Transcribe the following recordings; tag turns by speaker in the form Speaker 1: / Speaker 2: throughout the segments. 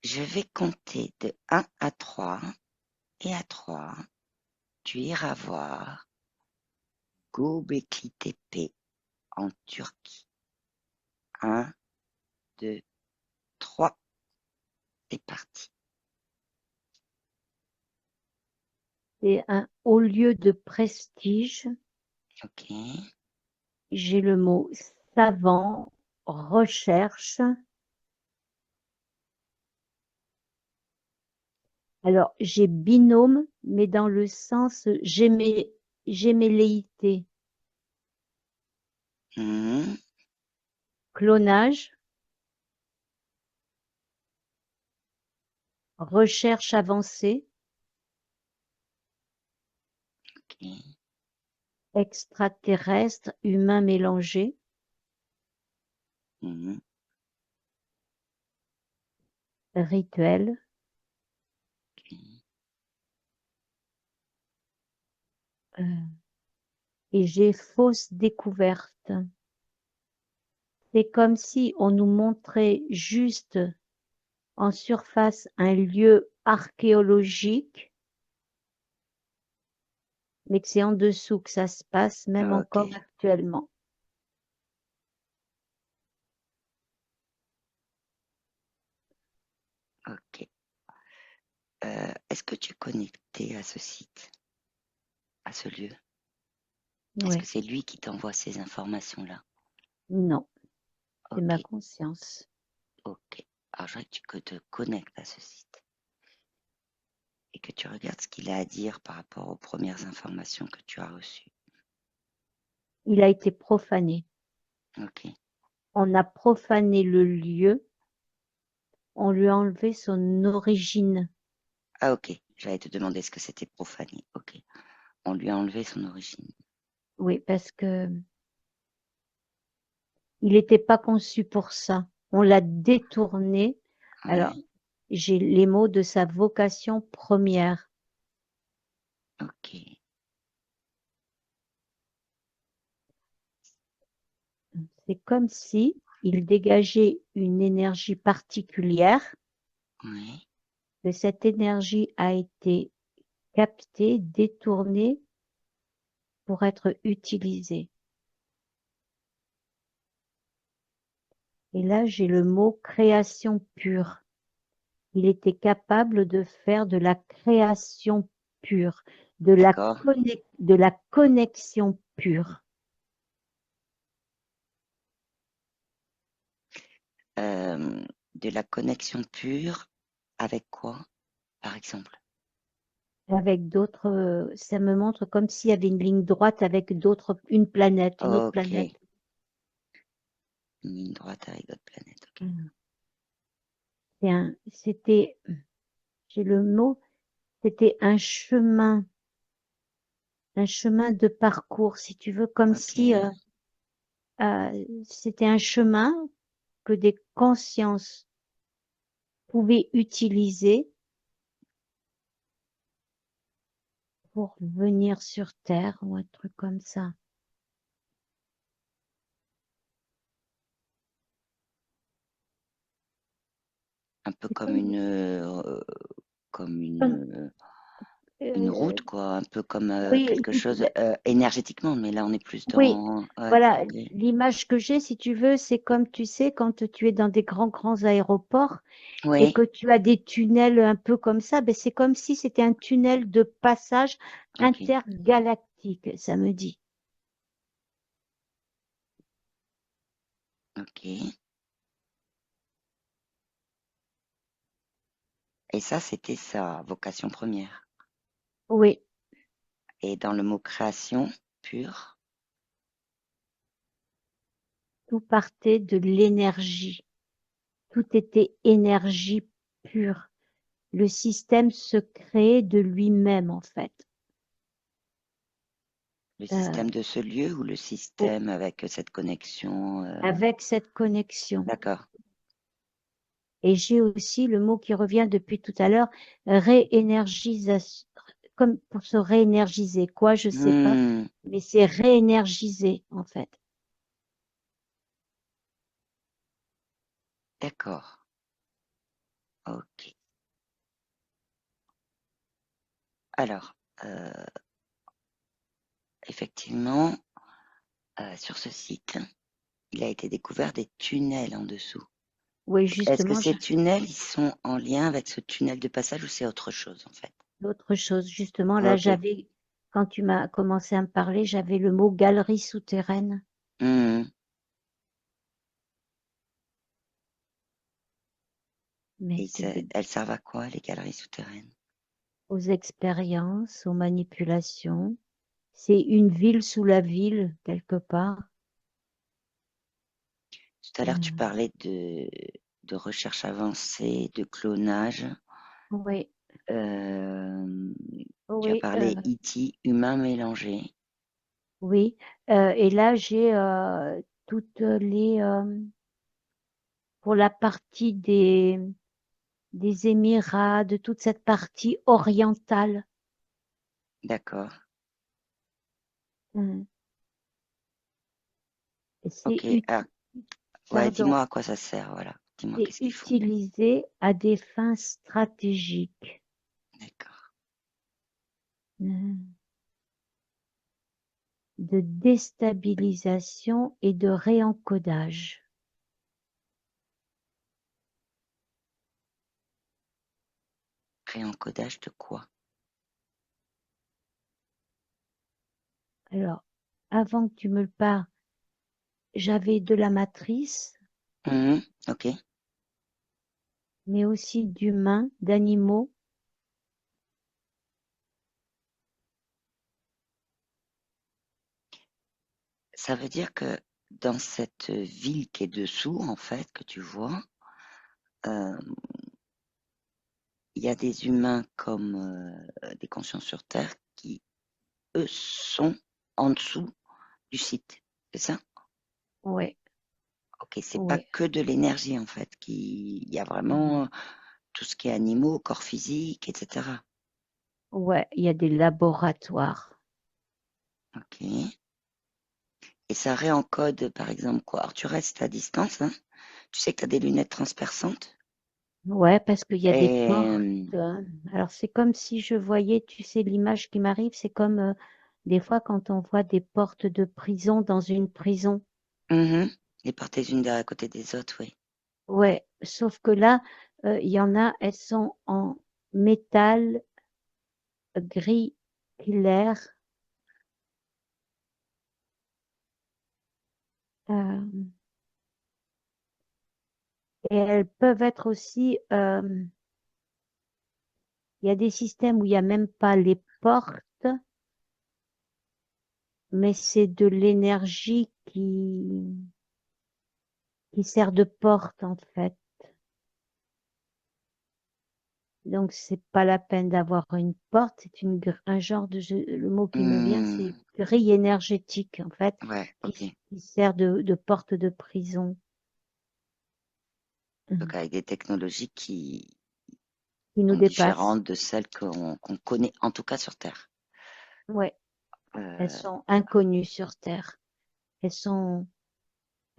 Speaker 1: Je vais compter de 1 à 3 et à 3, tu iras voir Göbekli Tepe en Turquie. 1, 2, 3, c'est parti.
Speaker 2: C'est un haut lieu de prestige.
Speaker 1: Ok.
Speaker 2: J'ai le mot savant, recherche. Alors, j'ai binôme, mais dans le sens gémelléité.
Speaker 1: Mhm.
Speaker 2: Clonage, recherche avancée,
Speaker 1: Ok.
Speaker 2: extraterrestre, humain mélangé,
Speaker 1: Mhm.
Speaker 2: rituel,
Speaker 1: Ok.
Speaker 2: et j'ai fausse découverte. C'est comme si on nous montrait juste en surface un lieu archéologique, mais que c'est en dessous que ça se passe, même
Speaker 1: Ok.
Speaker 2: encore actuellement.
Speaker 1: Ok. Est-ce que tu es connecté à ce site, à ce lieu? Est-ce que
Speaker 2: Oui,
Speaker 1: c'est lui qui t'envoie ces informations-là?
Speaker 2: non, c'est ma
Speaker 1: Ok.
Speaker 2: conscience.
Speaker 1: Ok. Alors, je voudrais que tu te connectes à ce site et que tu regardes ce qu'il a à dire par rapport aux premières informations que tu as reçues.
Speaker 2: Il a été profané.
Speaker 1: Ok.
Speaker 2: On a profané le lieu, on lui a enlevé son origine.
Speaker 1: Ah, ok. J'allais te demander ce que c'était profané. Ok. On lui a enlevé son origine.
Speaker 2: Oui, parce que il n'était pas conçu pour ça. On l'a détourné. Alors,
Speaker 1: Ouais.
Speaker 2: j'ai les mots de sa vocation première.
Speaker 1: Ok.
Speaker 2: C'est comme si il dégageait une énergie particulière,
Speaker 1: Ouais.
Speaker 2: que cette énergie a été captée, détournée pour être utilisée. Et là, j'ai le mot création pure. Il était capable de faire de la création pure,
Speaker 1: D'accord.
Speaker 2: de la connexion pure.
Speaker 1: De la connexion pure avec quoi, par exemple?
Speaker 2: Avec d'autres, ça me montre comme s'il y avait une ligne droite avec d'autres, une autre
Speaker 1: Ok.
Speaker 2: planète.
Speaker 1: Une ligne droite avec d'autres planètes. Ok.
Speaker 2: Mm. C'était, j'ai le mot, c'était un chemin de parcours, si tu veux, comme
Speaker 1: Ok.
Speaker 2: si c'était un chemin que des consciences pouvaient utiliser pour venir sur Terre ou un truc comme ça.
Speaker 1: Un peu
Speaker 2: C'est
Speaker 1: comme
Speaker 2: comme,
Speaker 1: une
Speaker 2: euh,
Speaker 1: route, quoi. Un peu comme
Speaker 2: oui,
Speaker 1: quelque chose énergétiquement, mais là, on est plus
Speaker 2: oui,
Speaker 1: dans. Ouais,
Speaker 2: voilà,
Speaker 1: ok.
Speaker 2: l'image que j'ai, si tu veux, c'est comme tu sais, quand tu es dans des grands aéroports et
Speaker 1: Oui.
Speaker 2: que tu as des tunnels un peu comme ça, ben c'est comme si c'était un tunnel de passage
Speaker 1: Ok.
Speaker 2: intergalactique, ça me dit.
Speaker 1: Ok. Et ça, c'était sa vocation première.
Speaker 2: Oui,
Speaker 1: Et dans le mot création pure,
Speaker 2: tout partait de l'énergie. Tout était énergie pure. Le système se créait de lui-même, en fait.
Speaker 1: le
Speaker 2: Euh,
Speaker 1: système de ce lieu ou le
Speaker 2: oh,
Speaker 1: système avec cette connexion
Speaker 2: avec cette connexion.
Speaker 1: D'accord.
Speaker 2: Et j'ai aussi le mot qui revient depuis tout à l'heure, réénergisation, comme pour se réénergiser. Quoi, je sais pas,
Speaker 1: Hmm,
Speaker 2: mais c'est réénergiser, en fait.
Speaker 1: d'accord. Ok. Alors, effectivement, sur ce site, il a été découvert des tunnels en dessous.
Speaker 2: Oui,
Speaker 1: Donc, est-ce que
Speaker 2: justement,
Speaker 1: ces tunnels, ils sont en lien avec ce tunnel de passage ou c'est autre chose en fait?
Speaker 2: l'autre chose, justement, là,
Speaker 1: Ok.
Speaker 2: j'avais, quand tu m'as commencé à me parler, j'avais le mot galerie souterraine.
Speaker 1: Mhm.
Speaker 2: Mais
Speaker 1: Et
Speaker 2: c'est
Speaker 1: elles servent à quoi, les galeries souterraines?
Speaker 2: aux expériences, aux manipulations. C'est une ville sous la ville, quelque part.
Speaker 1: Tout à l'heure, tu parlais de recherche avancée, de clonage.
Speaker 2: Oui,
Speaker 1: Euh, Tu as
Speaker 2: oui,
Speaker 1: parlé E.T., humain mélangé.
Speaker 2: oui. Et là, j'ai toutes les pour la partie des Émirats, de toute cette partie orientale.
Speaker 1: D'accord.
Speaker 2: Hum. Et
Speaker 1: Ok. Ah, ouais,
Speaker 2: pardon,
Speaker 1: dis-moi à quoi ça sert, voilà. Dis-moi
Speaker 2: c'est
Speaker 1: qu'est-ce qu'ils font.
Speaker 2: utilisé à des fins stratégiques.
Speaker 1: D'accord.
Speaker 2: Hum. De déstabilisation et de réencodage.
Speaker 1: Réencodage de quoi?
Speaker 2: Alors, avant que tu me le parles, j'avais de la matrice,
Speaker 1: Mhm. Ok.
Speaker 2: mais aussi d'humains, d'animaux.
Speaker 1: Ça veut dire que dans cette ville qui est dessous, en fait, que tu vois, euh, il y a des humains comme des consciences sur Terre qui, eux, sont en dessous du site. C'est ça?
Speaker 2: Ouais,
Speaker 1: Ok, c'est pas
Speaker 2: ouais,
Speaker 1: que de l'énergie, en fait. Il y a
Speaker 2: mhm.
Speaker 1: vraiment tout ce qui est animaux, corps physique, etc.
Speaker 2: Ouais, il y a des laboratoires.
Speaker 1: Ok. Et ça réencode, par exemple, quoi? Alors, tu restes à distance, hein? Tu sais que tu as des lunettes transperçantes?
Speaker 2: Ouais, parce qu'il y a des portes.
Speaker 1: Et,
Speaker 2: Alors, c'est comme si je voyais, tu sais, l'image qui m'arrive, c'est comme des fois quand on voit des portes de prison dans une prison.
Speaker 1: mhm. Les portes les unes derrière à côté des autres, oui.
Speaker 2: Ouais, sauf que là, il y en a, elles sont en métal gris clair. euh, et elles peuvent être aussi, il y a des systèmes où il n'y a même pas les portes, mais c'est de l'énergie qui sert de porte en fait. Donc c'est pas la peine d'avoir une porte, c'est un genre le mot qui me vient,
Speaker 1: Hmm.
Speaker 2: c'est grille énergétique en fait,
Speaker 1: Ouais, ok.
Speaker 2: qui sert de porte de prison,
Speaker 1: Donc, avec des technologies qui
Speaker 2: qui nous
Speaker 1: sont
Speaker 2: dépasse.
Speaker 1: différentes de celles qu'on connaît, en tout cas sur Terre.
Speaker 2: Ouais, elles
Speaker 1: Euh,
Speaker 2: sont inconnues sur Terre. Elles sont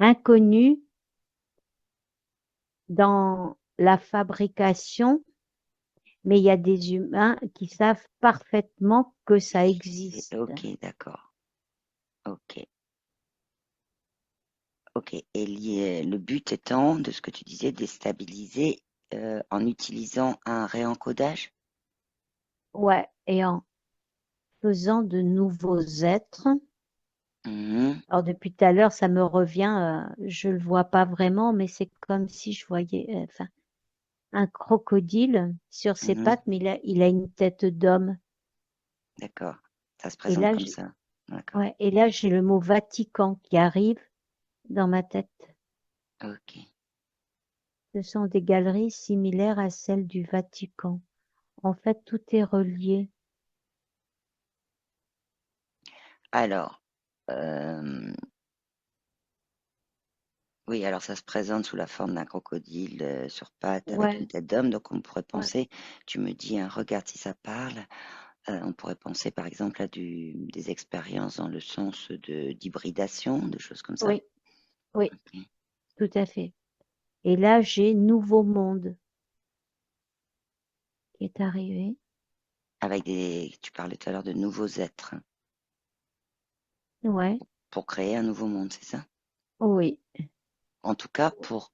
Speaker 2: inconnues dans la fabrication, mais il y a des humains qui savent parfaitement que ça existe.
Speaker 1: ok, d'accord. Ok, ok. Et le but étant, de ce que tu disais, déstabiliser en utilisant un réencodage?
Speaker 2: Ouais, et en faisant de nouveaux êtres.
Speaker 1: Mhm,
Speaker 2: Alors depuis tout à l'heure, ça me revient, je le vois pas vraiment, mais c'est comme si je voyais, enfin, un crocodile sur ses
Speaker 1: mhm.
Speaker 2: pattes, mais il a une tête d'homme.
Speaker 1: D'accord. Ça se
Speaker 2: Et
Speaker 1: présente
Speaker 2: là,
Speaker 1: comme ça. D'accord.
Speaker 2: ouais, et là, j'ai le mot Vatican qui arrive dans ma tête.
Speaker 1: Ok.
Speaker 2: Ce sont des galeries similaires à celles du Vatican. En fait, tout est relié.
Speaker 1: Alors, oui, alors ça se présente sous la forme d'un crocodile sur pattes avec une
Speaker 2: Ouais,
Speaker 1: tête d'homme. Donc on pourrait
Speaker 2: ouais.
Speaker 1: penser, tu me dis, hein, regarde si ça parle. On pourrait penser par exemple à des expériences dans le sens d'hybridation, de choses comme ça.
Speaker 2: Oui, oui,
Speaker 1: Ok.
Speaker 2: tout à fait. Et là, j'ai Nouveau Monde. qui est arrivé.
Speaker 1: Avec tu parlais tout à l'heure de nouveaux êtres, hein,
Speaker 2: Ouais,
Speaker 1: pour créer un nouveau monde, c'est ça?
Speaker 2: oui,
Speaker 1: En tout cas,
Speaker 2: pour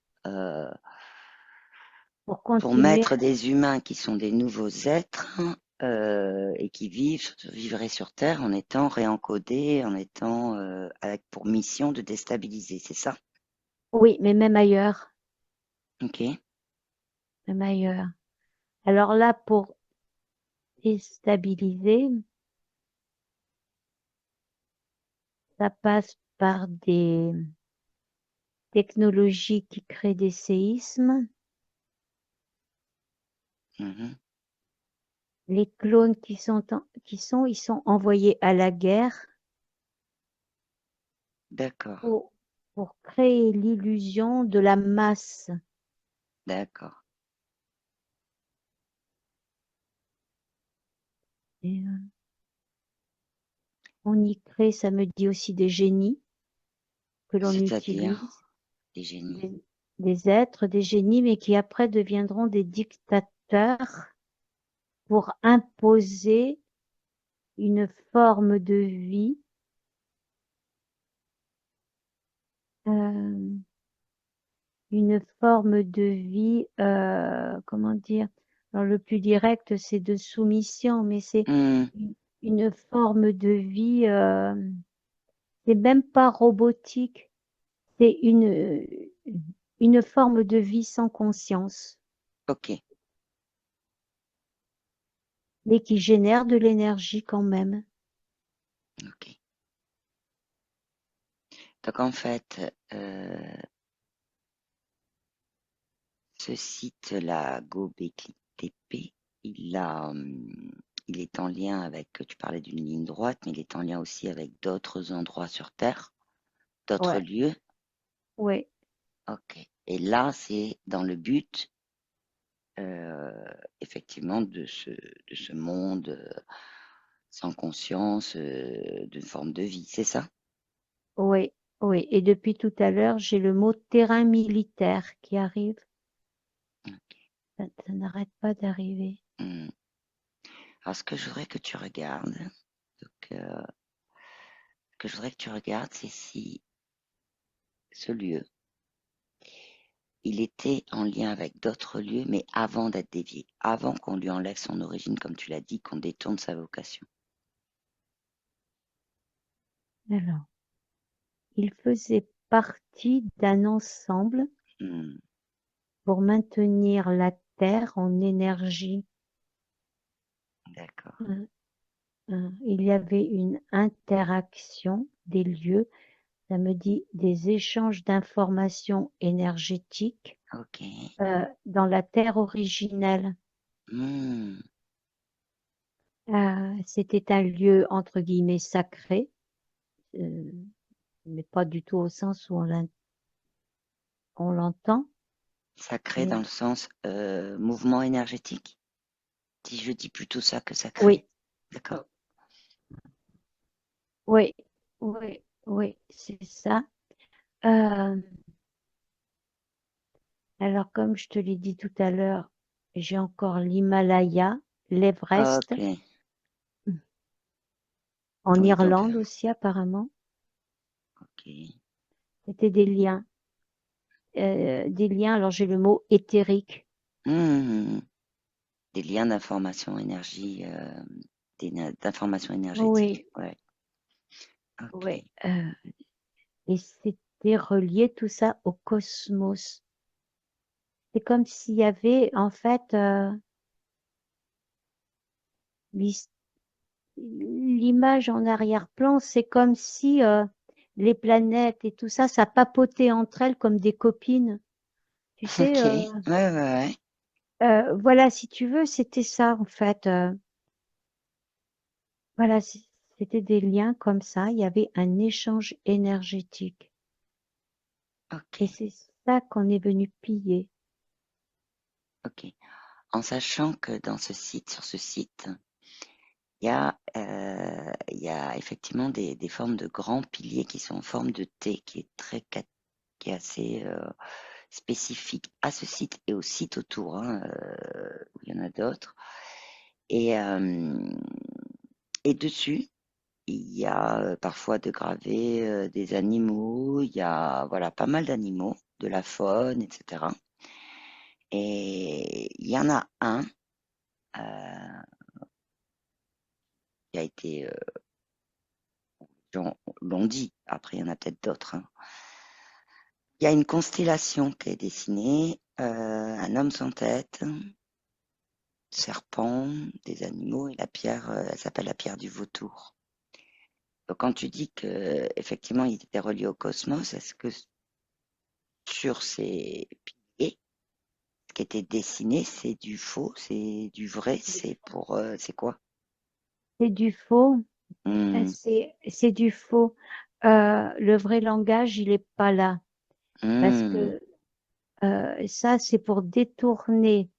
Speaker 1: pour
Speaker 2: continuer.
Speaker 1: mettre des humains qui sont des nouveaux êtres et qui vivraient sur Terre en étant réencodés, en étant avec pour mission de déstabiliser, c'est ça?
Speaker 2: Oui, mais même ailleurs,
Speaker 1: Ok,
Speaker 2: même ailleurs. Alors là, pour déstabiliser, ça passe par des technologies qui créent des séismes.
Speaker 1: mhm,
Speaker 2: Les clones ils sont envoyés à la guerre
Speaker 1: d'accord,
Speaker 2: pour, pour créer l'illusion de la masse.
Speaker 1: d'accord.
Speaker 2: Et, on y crée, ça me dit aussi des génies que l'on
Speaker 1: C'est-à-dire
Speaker 2: utilise,
Speaker 1: des génies.
Speaker 2: des, des êtres, des génies, mais qui après deviendront des dictateurs pour imposer une forme de vie, euh, comment dire? Alors le plus direct, c'est de soumission, mais c'est
Speaker 1: Hmm,
Speaker 2: une forme de vie, c'est même pas robotique, c'est une forme de vie sans conscience,
Speaker 1: ok,
Speaker 2: mais qui génère de l'énergie quand même.
Speaker 1: ok. Donc en fait, ce site-là, Gobekli Tepe, il est en lien avec, tu parlais d'une ligne droite, mais il est en lien aussi avec d'autres endroits sur Terre, d'autres
Speaker 2: Ouais,
Speaker 1: lieux.
Speaker 2: ouais,
Speaker 1: Ok. Et là, c'est dans le but, euh, effectivement, de ce monde sans conscience, d'une forme de vie, c'est ça?
Speaker 2: ouais, ouais. Et depuis tout à l'heure, j'ai le mot terrain militaire qui arrive. Ça n'arrête pas d'arriver.
Speaker 1: Hmm. Alors, ce que je voudrais que tu regardes, donc, ce que je voudrais que tu regardes, c'est si ce lieu, il était en lien avec d'autres lieux, mais avant d'être dévié, avant qu'on lui enlève son origine, comme tu l'as dit, qu'on détourne sa vocation.
Speaker 2: Alors, il faisait partie d'un ensemble
Speaker 1: Hmm,
Speaker 2: pour maintenir la Terre en énergie.
Speaker 1: d'accord.
Speaker 2: Euh, Il y avait une interaction des lieux, ça me dit des échanges d'informations énergétiques
Speaker 1: Ok.
Speaker 2: dans la Terre originelle.
Speaker 1: Hmm,
Speaker 2: C'était un lieu entre guillemets sacré, euh, mais pas du tout au sens où on l'entend.
Speaker 1: sacré dans
Speaker 2: Mais
Speaker 1: le sens mouvement énergétique. Si je dis plutôt ça que sacré.
Speaker 2: oui,
Speaker 1: D'accord.
Speaker 2: oui, oui, oui, c'est ça. Euh, alors, comme je te l'ai dit tout à l'heure, j'ai encore l'Himalaya, l'Everest,
Speaker 1: Ok.
Speaker 2: en
Speaker 1: Oui, donc,
Speaker 2: Irlande aussi apparemment.
Speaker 1: ok.
Speaker 2: C'était des liens. Des liens, alors j'ai le mot éthérique.
Speaker 1: Hmm, des liens d'information énergie, d'information énergétique.
Speaker 2: Oui,
Speaker 1: Ouais. Ok.
Speaker 2: oui. Et c'était relié tout ça au cosmos. C'est comme s'il y avait en fait l'his- l'image en arrière-plan, c'est comme si les planètes et tout ça, ça papotait entre elles comme des copines. Tu sais,
Speaker 1: Ok. Ouais, ouais, ouais.
Speaker 2: voilà, si tu veux, c'était ça en fait. Voilà, c'était des liens comme ça. Il y avait un échange énergétique. Et
Speaker 1: Ok.
Speaker 2: c'est ça qu'on est venu piller.
Speaker 1: Ok. En sachant que dans ce site, sur ce site, il y a effectivement des formes de grands piliers qui sont en forme de T, qui est assez spécifique à ce site et au site autour, hein, où il y en a d'autres. Et, et dessus, il y a parfois de gravés des animaux, il y a voilà pas mal d'animaux, de la faune, etc. Et il y en a un euh, qui a été, l'ont dit, après il y en a peut-être d'autres, hein. Il y a une constellation qui est dessinée, un homme sans tête, serpent, des animaux, et la pierre, elle s'appelle la pierre du vautour. Donc, quand tu dis que effectivement il était relié au cosmos, est-ce que sur ces piliers, ce qui était dessiné, c'est du faux, c'est du vrai, c'est pour, c'est quoi?
Speaker 2: C'est du faux.
Speaker 1: Hmm,
Speaker 2: C'est du faux. Le vrai langage, il est pas là. Parce
Speaker 1: hmm,
Speaker 2: que ça, c'est pour détourner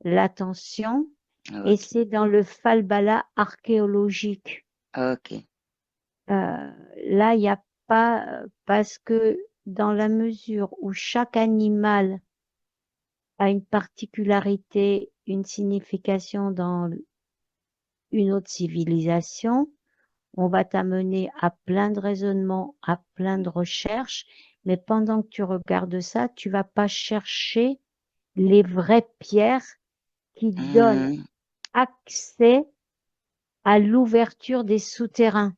Speaker 2: l'attention et
Speaker 1: ok,
Speaker 2: c'est dans le falbala archéologique.
Speaker 1: ok,
Speaker 2: Là, il n'y a pas, parce que dans la mesure où chaque animal a une particularité, une signification dans une autre civilisation, on va t'amener à plein de raisonnements, à plein de recherches, mais pendant que tu regardes ça, tu vas pas chercher les vraies pierres qui donnent
Speaker 1: hmm,
Speaker 2: accès à l'ouverture des souterrains.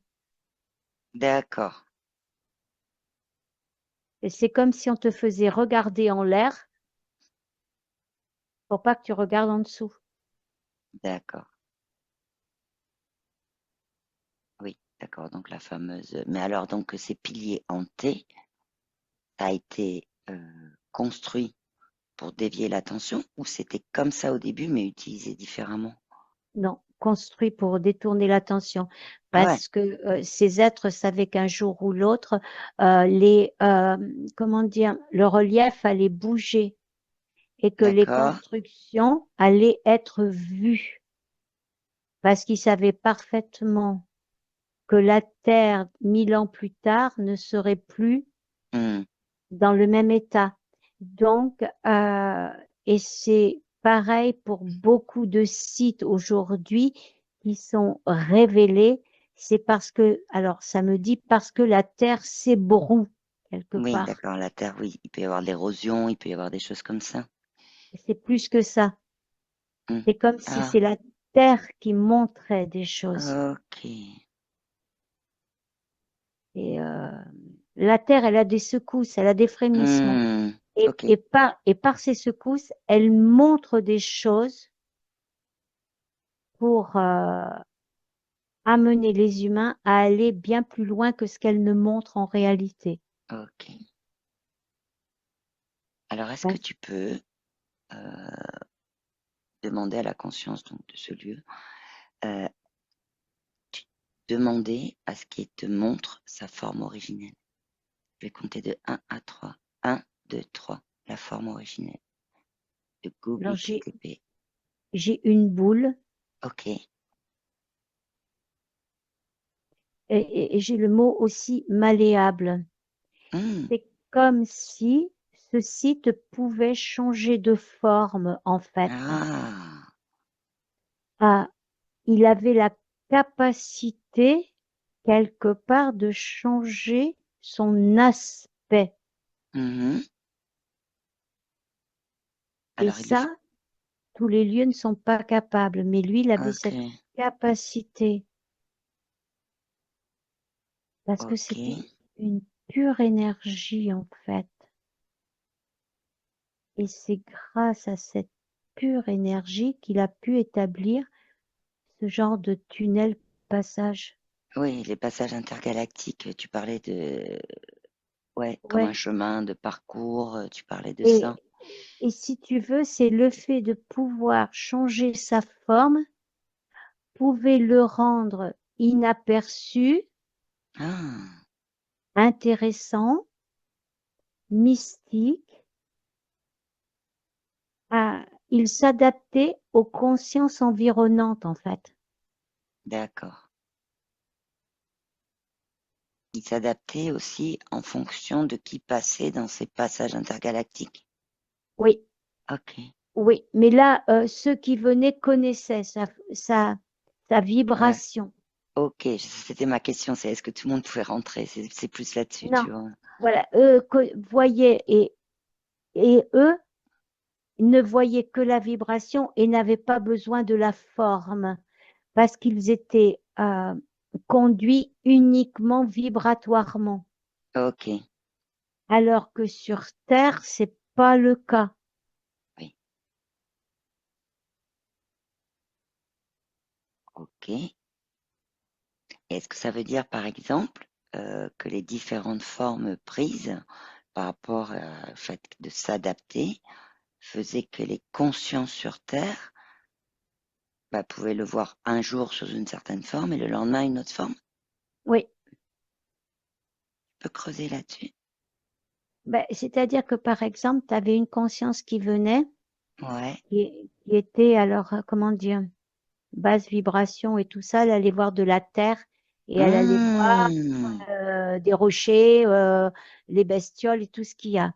Speaker 1: d'accord,
Speaker 2: Et c'est comme si on te faisait regarder en l'air pour pas que tu regardes en dessous.
Speaker 1: d'accord, oui, d'accord, donc la fameuse, mais alors donc ces piliers hantés, ça a été construit pour dévier l'attention ou c'était comme ça au début mais utilisé différemment?
Speaker 2: Non, construit pour détourner l'attention,
Speaker 1: Ah ouais,
Speaker 2: parce que ces êtres savaient qu'un jour ou l'autre, comment dire, le relief allait bouger et que les
Speaker 1: d'accord,
Speaker 2: constructions allaient être vues, parce qu'ils savaient parfaitement que la Terre, 1000 ans plus tard, ne serait plus
Speaker 1: hmm,
Speaker 2: dans le même état. Donc, et c'est pareil pour beaucoup de sites aujourd'hui qui sont révélés. C'est parce que, alors ça me dit parce que la terre s'ébroue quelque
Speaker 1: oui,
Speaker 2: part.
Speaker 1: d'accord, la terre, oui, il peut y avoir de l'érosion, il peut y avoir des choses comme ça.
Speaker 2: Et c'est plus que ça.
Speaker 1: Hmm.
Speaker 2: C'est comme si
Speaker 1: Ah,
Speaker 2: c'est la terre qui montrait des choses.
Speaker 1: ok.
Speaker 2: Et la terre, elle a des secousses, elle a des frémissements.
Speaker 1: Hmm,
Speaker 2: Et,
Speaker 1: ok,
Speaker 2: et par ces secousses, elle montre des choses pour amener les humains à aller bien plus loin que ce qu'elles ne montrent en réalité.
Speaker 1: ok. Alors, est-ce que
Speaker 2: Donc,
Speaker 1: tu peux euh, demander à la conscience donc, de ce lieu, euh, demander à ce qu'il te montre sa forme originelle? Je vais compter de 1 à 3. 1, 2, 3. La forme originelle de
Speaker 2: alors
Speaker 1: Göbekli Tepe.
Speaker 2: j'ai une boule
Speaker 1: Ok.
Speaker 2: et j'ai le mot aussi malléable.
Speaker 1: Hmm,
Speaker 2: C'est comme si ce site pouvait changer de forme, en fait.
Speaker 1: ah,
Speaker 2: Ah, il avait la capacité, quelque part, de changer son aspect.
Speaker 1: mhm.
Speaker 2: Et
Speaker 1: Alors, il est...
Speaker 2: ça, tous les lieux ne sont pas capables, mais lui, il avait
Speaker 1: Ok,
Speaker 2: cette capacité parce que
Speaker 1: ok.
Speaker 2: c'était une pure énergie, en fait. Et c'est grâce à cette pure énergie qu'il a pu établir ce genre de tunnel passage.
Speaker 1: Oui, les passages intergalactiques, tu parlais de... Ouais, comme un
Speaker 2: Ouais.
Speaker 1: chemin de parcours, tu parlais de
Speaker 2: Et,
Speaker 1: ça.
Speaker 2: et si tu veux, c'est le fait de pouvoir changer sa forme pouvait le rendre inaperçu,
Speaker 1: Ah,
Speaker 2: intéressant, mystique. Il s'adaptait aux consciences environnantes, en fait.
Speaker 1: d'accord. Il s'adaptait aussi en fonction de qui passait dans ces passages intergalactiques.
Speaker 2: Oui,
Speaker 1: Ok.
Speaker 2: oui, mais là, ceux qui venaient connaissaient sa
Speaker 1: Ouais.
Speaker 2: vibration.
Speaker 1: Ok, c'était ma question, c'est est-ce que tout le monde pouvait rentrer? C'est plus là-dessus,
Speaker 2: Non,
Speaker 1: tu vois.
Speaker 2: voilà, eux voyaient et eux ne voyaient que la vibration et n'avaient pas besoin de la forme parce qu'ils étaient conduits uniquement vibratoirement.
Speaker 1: Ok,
Speaker 2: Alors que sur Terre, c'est pas le cas.
Speaker 1: oui, ok. Est-ce que ça veut dire, par exemple, que les différentes formes prises par rapport au fait de s'adapter faisaient que les consciences sur Terre pouvaient le voir un jour sous une certaine forme et le lendemain une autre forme?
Speaker 2: Oui,
Speaker 1: Tu peux creuser là-dessus?
Speaker 2: ben, c'est-à-dire que par exemple, tu avais une conscience qui venait,
Speaker 1: Ouais.
Speaker 2: qui était alors, comment dire, basse vibration et tout ça, elle allait voir de la terre et elle allait voir
Speaker 1: Mmh.
Speaker 2: des rochers, les bestioles et tout ce qu'il y a.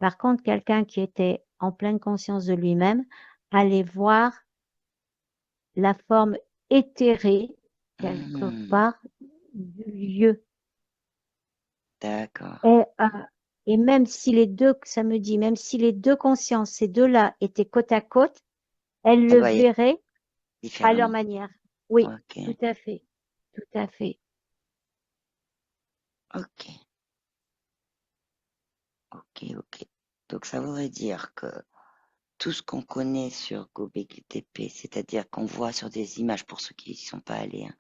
Speaker 2: Par contre, quelqu'un qui était en pleine conscience de lui-même allait voir la forme éthérée quelque
Speaker 1: Mmh.
Speaker 2: part du lieu.
Speaker 1: D'accord.
Speaker 2: Et, et même si les deux, ça me dit, même si les deux consciences, ces deux-là étaient côte à côte, elles
Speaker 1: Elle
Speaker 2: le
Speaker 1: voyait
Speaker 2: verraient à leur
Speaker 1: différemment.
Speaker 2: manière. Oui, tout
Speaker 1: Ok,
Speaker 2: à fait, tout à fait.
Speaker 1: ok, ok. Donc ça voudrait dire que tout ce qu'on connaît sur Göbekli Tepe, c'est-à-dire qu'on voit sur des images, pour ceux qui n'y sont pas allés, hein,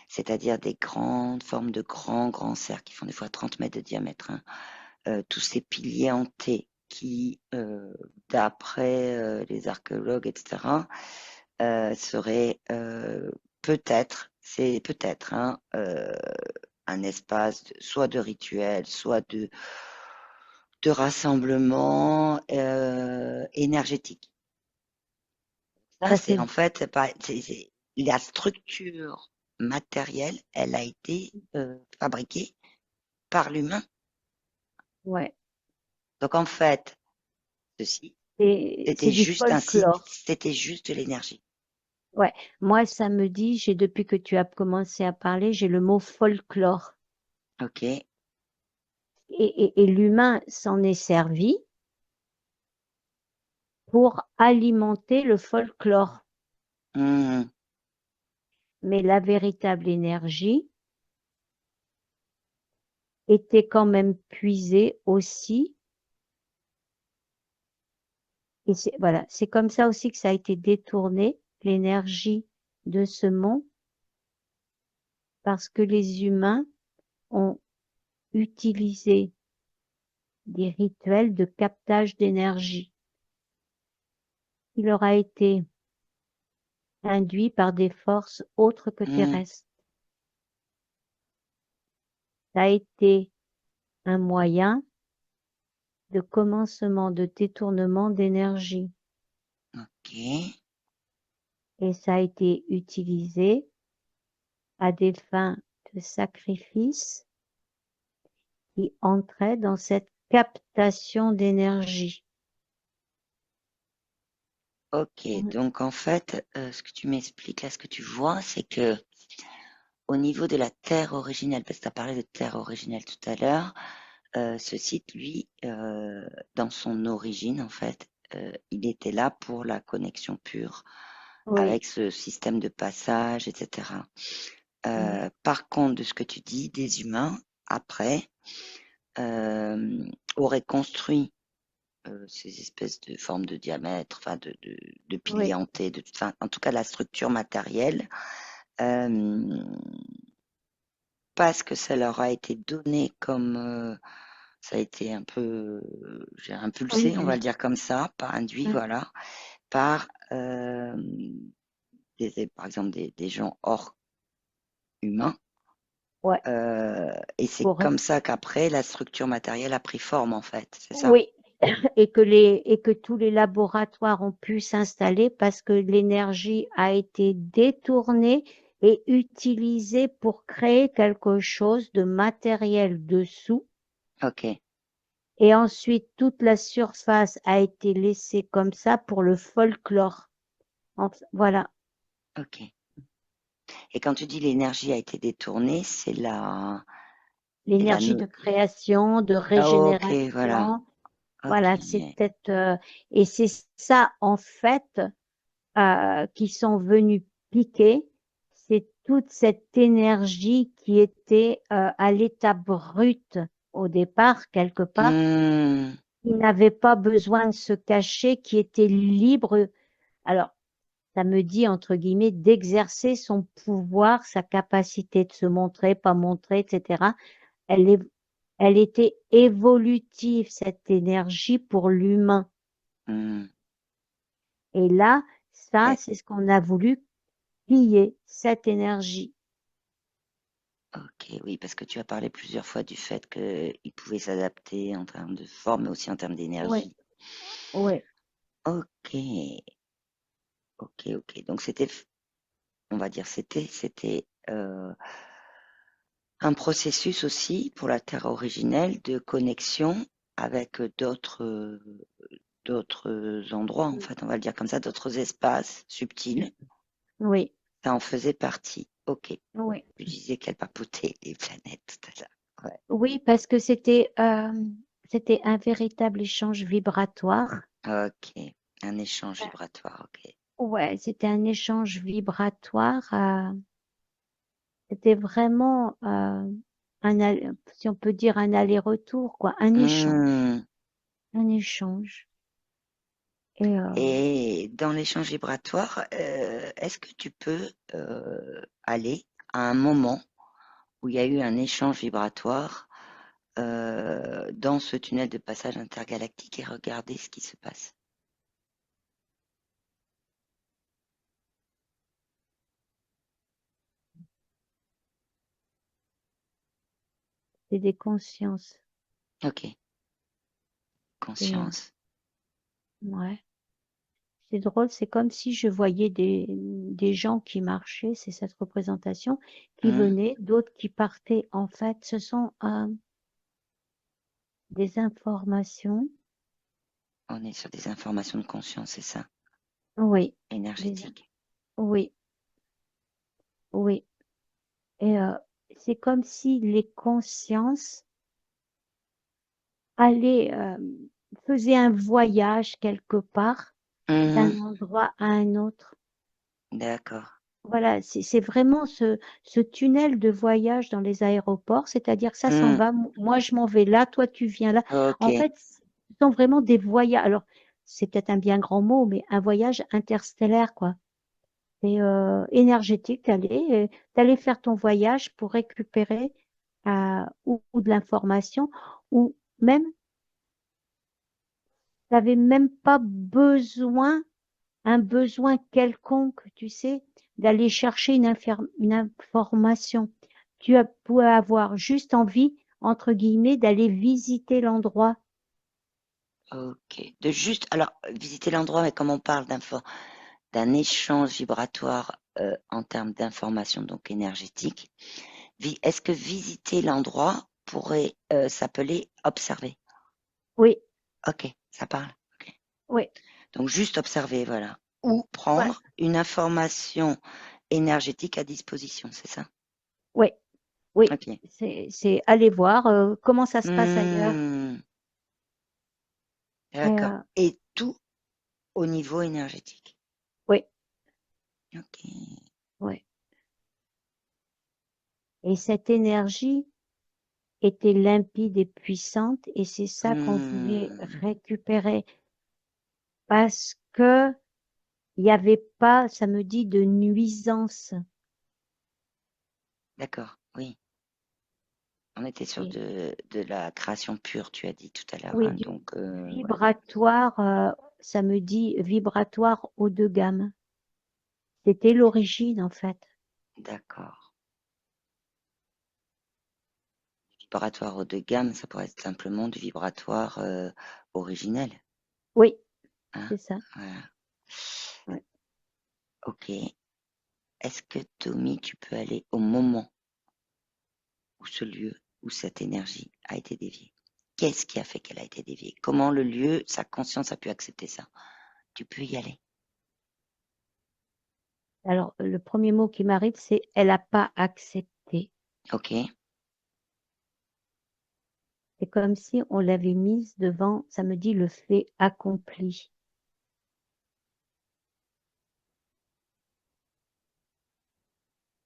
Speaker 1: c'est-à-dire des grandes formes de grands cercles qui font des fois 30 mètres de diamètre, hein, tous ces piliers en T qui, d'après les archéologues, etc., seraient peut-être, c'est peut-être, hein, un espace soit de rituel, soit de rassemblement énergétique. Ça,
Speaker 2: Ça,
Speaker 1: c'est
Speaker 2: c'est
Speaker 1: en fait, la structure matérielle, elle a été fabriquée par l'humain.
Speaker 2: ouais.
Speaker 1: Donc en fait, ceci,
Speaker 2: C'est du folklore.
Speaker 1: c'était juste de l'énergie.
Speaker 2: Ouais. Moi, ça me dit, j'ai depuis que tu as commencé à parler, j'ai le mot folklore.
Speaker 1: Ok.
Speaker 2: Et l'humain s'en est servi pour alimenter le folklore.
Speaker 1: Mmh.
Speaker 2: Mais la véritable énergie était quand même puisée aussi. Et c'est, voilà, c'est comme ça aussi que ça a été détourné, l'énergie de ce monde, parce que les humains ont utilisé des rituels de captage d'énergie. Il leur a été induit par des forces autres que
Speaker 1: Mmh.
Speaker 2: terrestres. Ça a été un moyen de commencement de détournement d'énergie
Speaker 1: Ok.
Speaker 2: et ça a été utilisé à des fins de sacrifice qui entraient dans cette captation d'énergie.
Speaker 1: Ok. Donc en fait, ce que tu m'expliques là, ce que tu vois, c'est que au niveau de la terre originelle, parce que tu as parlé de terre originelle tout à l'heure, ce site, lui, dans son origine, en fait, il était là pour la connexion pure
Speaker 2: Oui,
Speaker 1: avec ce système de passage, etc.
Speaker 2: mm,
Speaker 1: Par contre, de ce que tu dis, des humains, après, auraient construit ces espèces de formes de diamètre, enfin de piliers
Speaker 2: oui,
Speaker 1: en T, enfin, en tout cas la structure matérielle, euh, parce que ça leur a été donné comme ça a été un peu, j'ai impulsé, on va le
Speaker 2: induit.
Speaker 1: dire comme ça, pas induit,
Speaker 2: Mm,
Speaker 1: voilà, par par exemple des gens hors humains.
Speaker 2: ouais,
Speaker 1: Et c'est
Speaker 2: pour,
Speaker 1: comme ça qu'après, la structure matérielle a pris forme, en fait, c'est ça?
Speaker 2: oui, et que tous les laboratoires ont pu s'installer parce que l'énergie a été détournée et utilisée pour créer quelque chose de matériel dessous
Speaker 1: Ok,
Speaker 2: Et ensuite, toute la surface a été laissée comme ça pour le folklore. Voilà,
Speaker 1: Ok. Et quand tu dis l'énergie a été détournée, c'est la
Speaker 2: l'énergie
Speaker 1: no-
Speaker 2: de création, de
Speaker 1: Ah, ok, voilà.
Speaker 2: régénération.
Speaker 1: Ok.
Speaker 2: Voilà, et c'est ça en fait qui sont venus piquer. C'est toute cette énergie qui était à l'état brut au départ, quelque part,
Speaker 1: Hmm,
Speaker 2: qui n'avait pas besoin de se cacher, qui était libre. Alors, ça me dit, entre guillemets, d'exercer son pouvoir, sa capacité de se montrer, pas montrer, etc. Elle est, elle était évolutive, cette énergie, pour l'humain.
Speaker 1: hmm.
Speaker 2: Et là, ça,
Speaker 1: Eh,
Speaker 2: c'est ce qu'on a voulu piller, cette énergie.
Speaker 1: ok, oui, parce que tu as parlé plusieurs fois du fait qu'il pouvait s'adapter en termes de forme, mais aussi en termes
Speaker 2: Oui,
Speaker 1: d'énergie.
Speaker 2: oui,
Speaker 1: Ok, ok, ok. Donc on va dire, c'était un processus aussi pour la Terre originelle de connexion avec d'autres endroits, en fait, on va le dire comme ça, d'autres espaces subtils.
Speaker 2: oui,
Speaker 1: Ça en faisait partie. Ok.
Speaker 2: oui.
Speaker 1: Tu disais qu'elle papotait les planètes tout à l'heure.
Speaker 2: Oui, parce que c'était un véritable échange vibratoire.
Speaker 1: Ouais. Ok. Un échange vibratoire. Ok.
Speaker 2: Ouais, c'était un échange vibratoire. C'était vraiment si on peut dire un aller-retour, quoi,
Speaker 1: Hmm.
Speaker 2: un échange. Et
Speaker 1: Et dans l'échange vibratoire, est-ce que tu peux aller à un moment où il y a eu un échange vibratoire dans ce tunnel de passage intergalactique et regarder ce qui se passe?
Speaker 2: c'est des consciences.
Speaker 1: Ok.
Speaker 2: Et
Speaker 1: Conscience.
Speaker 2: ouais. C'est drôle, c'est comme si je voyais des gens qui marchaient, c'est cette représentation, qui
Speaker 1: Hmm.
Speaker 2: venaient, d'autres qui partaient. En fait, ce sont des informations,
Speaker 1: On est sur des informations de conscience, c'est ça?
Speaker 2: oui, des,
Speaker 1: Énergétique.
Speaker 2: oui, oui. Et c'est comme si les consciences allaient, faisaient un voyage quelque part
Speaker 1: Mhm.
Speaker 2: d'un endroit à un autre.
Speaker 1: D'accord.
Speaker 2: Voilà, c'est vraiment ce tunnel de voyage dans les aéroports, c'est-à-dire ça s'en
Speaker 1: Hmm.
Speaker 2: va, moi je m'en vais là, toi tu viens là. En
Speaker 1: Ok.
Speaker 2: fait, ce sont vraiment des voyages. Alors, c'est peut-être un bien grand mot, mais un voyage interstellaire, quoi. C'est énergétique, t'allais faire ton voyage pour récupérer ou de l'information, ou même, t'avais même pas besoin un besoin quelconque, tu sais, d'aller chercher une information. Pouvais avoir juste envie, entre guillemets, d'aller visiter l'endroit.
Speaker 1: Ok. De juste, alors, visiter l'endroit, mais comme on parle d'un échange vibratoire en termes d'information, donc énergétique, est-ce que visiter l'endroit pourrait s'appeler observer?
Speaker 2: Oui,
Speaker 1: Ok, ça parle. Ok.
Speaker 2: oui,
Speaker 1: Donc juste observer, voilà. Ou
Speaker 2: voilà,
Speaker 1: prendre une information énergétique à disposition, c'est ça?
Speaker 2: oui, oui.
Speaker 1: Ok.
Speaker 2: C'est aller voir comment ça se passe ailleurs.
Speaker 1: Hmm,
Speaker 2: Et,
Speaker 1: d'accord. Et tout au niveau énergétique.
Speaker 2: oui,
Speaker 1: Ok.
Speaker 2: oui. Et cette énergie était limpide et puissante, et c'est ça qu'on voulait
Speaker 1: Hmm,
Speaker 2: récupérer parce que il n'y avait pas, ça me dit, de nuisance.
Speaker 1: d'accord, oui. On était sur
Speaker 2: Et
Speaker 1: de la création pure, tu as dit tout à l'heure,
Speaker 2: oui,
Speaker 1: hein, donc,
Speaker 2: du
Speaker 1: ouais.
Speaker 2: vibratoire, ça me dit vibratoire haut de gamme. C'était l'origine, en fait.
Speaker 1: D'accord. Vibratoire haut de gamme, ça pourrait être simplement du vibratoire originel,
Speaker 2: Oui,
Speaker 1: hein,
Speaker 2: c'est ça.
Speaker 1: voilà.
Speaker 2: Ouais.
Speaker 1: Ok. Est-ce que Tommy, tu peux aller au moment où ce lieu, où cette énergie a été déviée? Qu'est-ce qui a fait qu'elle a été déviée? Comment le lieu, sa conscience a pu accepter ça? Tu peux y aller.
Speaker 2: Alors, le premier mot qui m'arrive, c'est elle n'a pas accepté.
Speaker 1: Ok.
Speaker 2: C'est comme si on l'avait mise devant, ça me dit le fait accompli.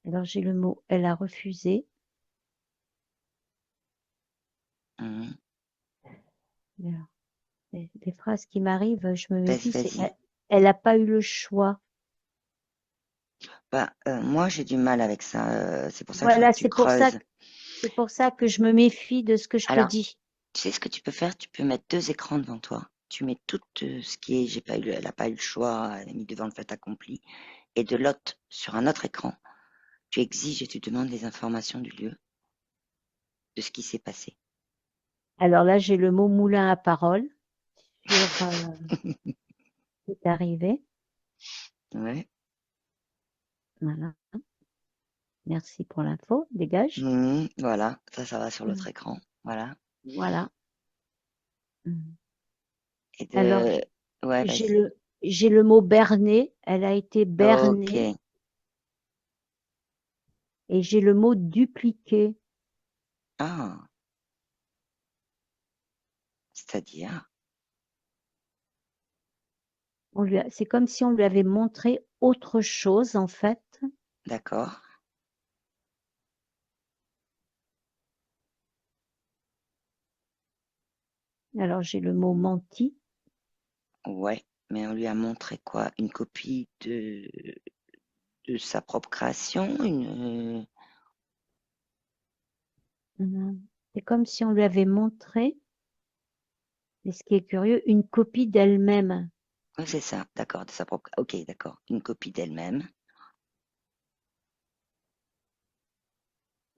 Speaker 2: Alors, j'ai le mot elle a refusé.
Speaker 1: Mhm.
Speaker 2: Alors, les phrases qui m'arrivent, je me
Speaker 1: Vas-y,
Speaker 2: méfie, c'est
Speaker 1: vas-y.
Speaker 2: elle n'a pas eu le choix.
Speaker 1: Bah, moi, j'ai du mal avec ça. C'est pour ça que je veux
Speaker 2: Voilà,
Speaker 1: que tu creuses.
Speaker 2: c'est pour ça que je me méfie de ce que je te
Speaker 1: Alors,
Speaker 2: dis.
Speaker 1: tu sais ce que tu peux faire? Tu peux mettre 2 écrans devant toi. Tu mets tout ce qui est, elle n'a pas eu le choix, elle a mis devant le fait accompli. Et de l'autre, sur un autre écran, tu exiges et tu demandes les informations du lieu, de ce qui s'est passé.
Speaker 2: Alors là, j'ai le mot moulin à parole sur ce qui est arrivé.
Speaker 1: Ouais.
Speaker 2: Voilà. Merci pour l'info. Dégage.
Speaker 1: Voilà, ça va sur l'autre
Speaker 2: Mm.
Speaker 1: écran. Voilà.
Speaker 2: Voilà. Mm.
Speaker 1: Et
Speaker 2: Alors,
Speaker 1: ouais,
Speaker 2: j'ai
Speaker 1: vas-y.
Speaker 2: j'ai le mot berner. Elle a été bernée.
Speaker 1: Ok.
Speaker 2: Et j'ai le mot dupliquer.
Speaker 1: Ah, c'est-à-dire,
Speaker 2: C'est comme si on lui avait montré autre chose, en fait.
Speaker 1: d'accord.
Speaker 2: Alors, j'ai le mot menti.
Speaker 1: Ouais, mais on lui a montré quoi? Une copie de sa propre création,
Speaker 2: C'est comme si on lui avait montré, et ce qui est curieux, une copie d'elle-même.
Speaker 1: ouais, c'est ça, d'accord, de sa propre, ok, d'accord, une copie d'elle-même.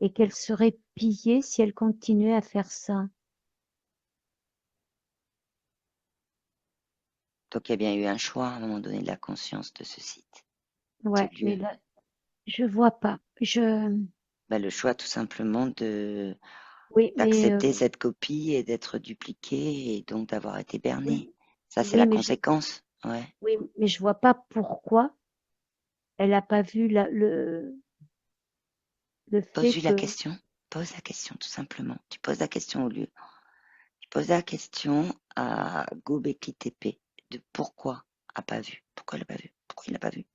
Speaker 2: Et qu'elle serait pillée si elle continuait à faire ça.
Speaker 1: Donc il y a bien eu un choix à un moment donné de la conscience de ce site, ce
Speaker 2: Ouais, mais
Speaker 1: lieu.
Speaker 2: là, je vois pas.
Speaker 1: Ben, le choix tout simplement de
Speaker 2: Oui, mais
Speaker 1: d'accepter cette copie et d'être dupliqué et donc d'avoir été
Speaker 2: oui,
Speaker 1: berné. Ça, c'est
Speaker 2: oui,
Speaker 1: la conséquence. Ouais.
Speaker 2: oui, mais je vois pas pourquoi elle a pas vu le fait
Speaker 1: Pose-lui la
Speaker 2: que,
Speaker 1: question. Pose la question tout simplement. Tu poses la question au lieu. Tu poses la question à Gobekli Tepe de pourquoi a pas vu. Pourquoi elle n'a pas vu. Pourquoi il n'a pas vu.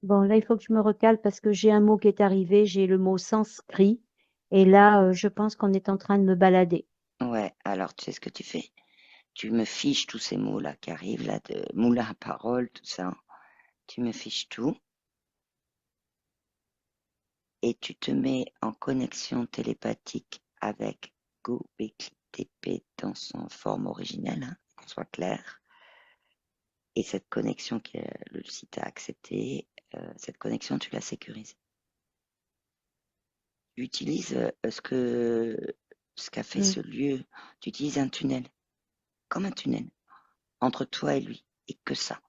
Speaker 2: bon, là, il faut que je me recale parce que j'ai un mot qui est arrivé, j'ai le mot sanskrit, et là, je pense qu'on est en train de me balader.
Speaker 1: Ouais, alors tu sais ce que tu fais. Tu me fiches tous ces mots-là qui arrivent, là, de moulin à parole, tout ça. Tu me fiches tout et tu te mets en connexion télépathique avec Gobekli Tepe dans son forme originelle, hein, qu'on soit clair. Et cette connexion que le site a acceptée, cette connexion, tu la sécurises. Tu utilises ce qu'a fait
Speaker 2: Hmm.
Speaker 1: ce lieu, tu utilises un tunnel, comme un tunnel, entre toi et lui, et que ça.